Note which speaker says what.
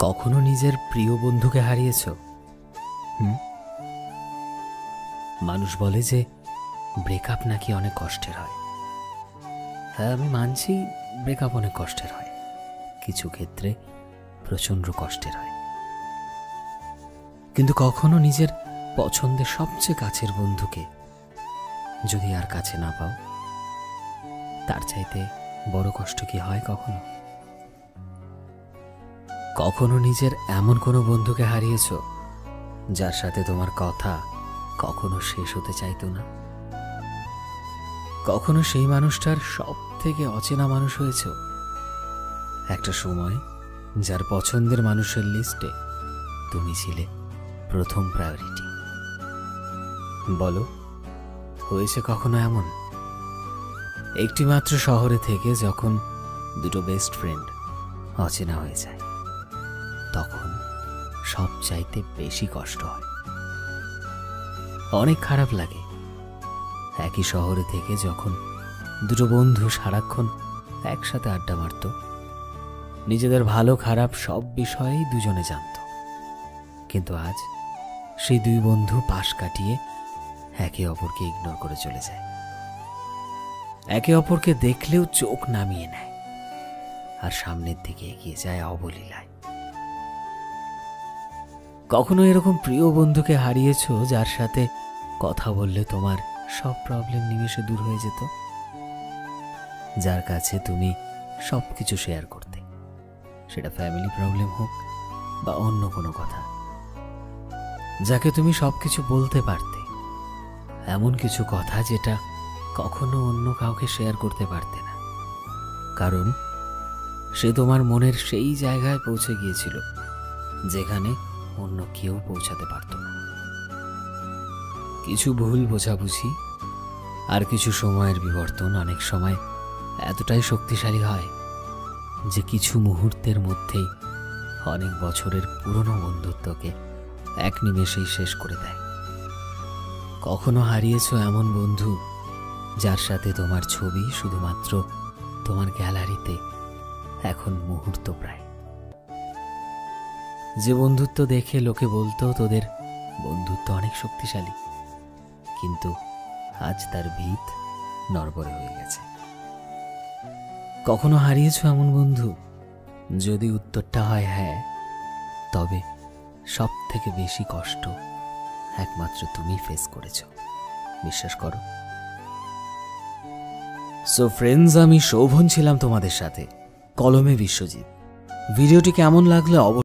Speaker 1: কখনো নিজের প্রিয় বন্ধুকে হারিয়েছ? মানুষ বলে যে ব্রেকআপ নাকি অনেক কষ্টের হয়। হ্যাঁ, আমি মানছি ব্রেকআপ অনেক কষ্টের হয়, কিছু ক্ষেত্রে প্রচণ্ড কষ্টের হয়। কিন্তু কখনো নিজের পছন্দের সবচেয়ে কাছের বন্ধুকে যদি আর কাছে না পাও, তার চাইতে বড় কষ্ট কি হয় কখনো? কখনো নিজের এমন কোনো বন্ধুকে হারিয়েছ যার সাথে তোমার কথা কখনো শেষ হতে চাইতো না? কখনো সেই মানুষটার সব থেকে অচেনা মানুষ হয়েছ? একটা সময় যার পছন্দের মানুষের লিস্টে তুমি ছিলে প্রথম প্রায়োরিটি। বলো, হয়েছে কখনো এমন? একটি মাত্র শহরে থেকে যখন দুটো বেস্ট ফ্রেন্ড অচেনা হয়ে যায়, তখন সব চাইতে বেশি কষ্ট হয়। অনেক খারাপ লাগে একই শহরে থেকে যখন দুটো বন্ধু সারাক্ষণ একসাথে আড্ডা মারত, নিজেদের ভালো খারাপ সব বিষয়েই দুজনে জানত। কিন্তু আজ সেই দুই বন্ধু পাশ কাটিয়ে একে অপরকে ইগনোর করে চলে যায়। একে অপরকে দেখলেও চোখ নামিয়ে নেয় আর সামনের দিকে এগিয়ে যায় অবলীলায়। কখনো এরকম প্রিয় বন্ধুকে হারিয়েছ যার সাথে কথা বললে তোমার সব প্রবলেম নিমেষে দূর হয়ে যেত? যার কাছে তুমি সব কিছু শেয়ার করতে, সেটা ফ্যামিলি প্রবলেম হোক বা অন্য কোনো কথা। যাকে তুমি সব কিছু বলতে পারতে, এমন কিছু কথা যেটা কখনো অন্য কাউকে শেয়ার করতে পারতে না, কারণ সে তোমার মনের সেই জায়গায় পৌঁছে গিয়েছিল যেখানে অন্য কেউ পৌঁছাতে পারত না। কিছু ভুল বোঝাবুঝি আর কিছু সময়ের বিবর্তন অনেক সময় এতটাই শক্তিশালী হয় যে কিছু মুহূর্তের মধ্যেই অনেক বছরের পুরনো বন্ধুত্বকে এক নিমেষেই শেষ করে দেয়। কখনো হারিয়েছ এমন বন্ধু যার সাথে তোমার ছবি শুধুমাত্র তোমার গ্যালারিতে এখন মুহূর্ত প্রায়। যে বন্ধুত্ব দেখে লোকে বলতো তোদের বন্ধুত্ব অনেক শক্তিশালী, কিন্তু আজ তার ভিত নড়বড়ে হয়ে গেছে। কখনো হারিয়েছ এমন বন্ধু? যদি উত্তরটা হয় হ্যাঁ, তবে সব থেকে বেশি কষ্ট একমাত্র তুমি ফেস করেছ, বিশ্বাস করো। সো ফ্রেন্ডস, আমি শোভন ছিলাম তোমাদের সাথে, কলমে বিশ্বজিৎ। ভিডিওটি কেমন লাগলো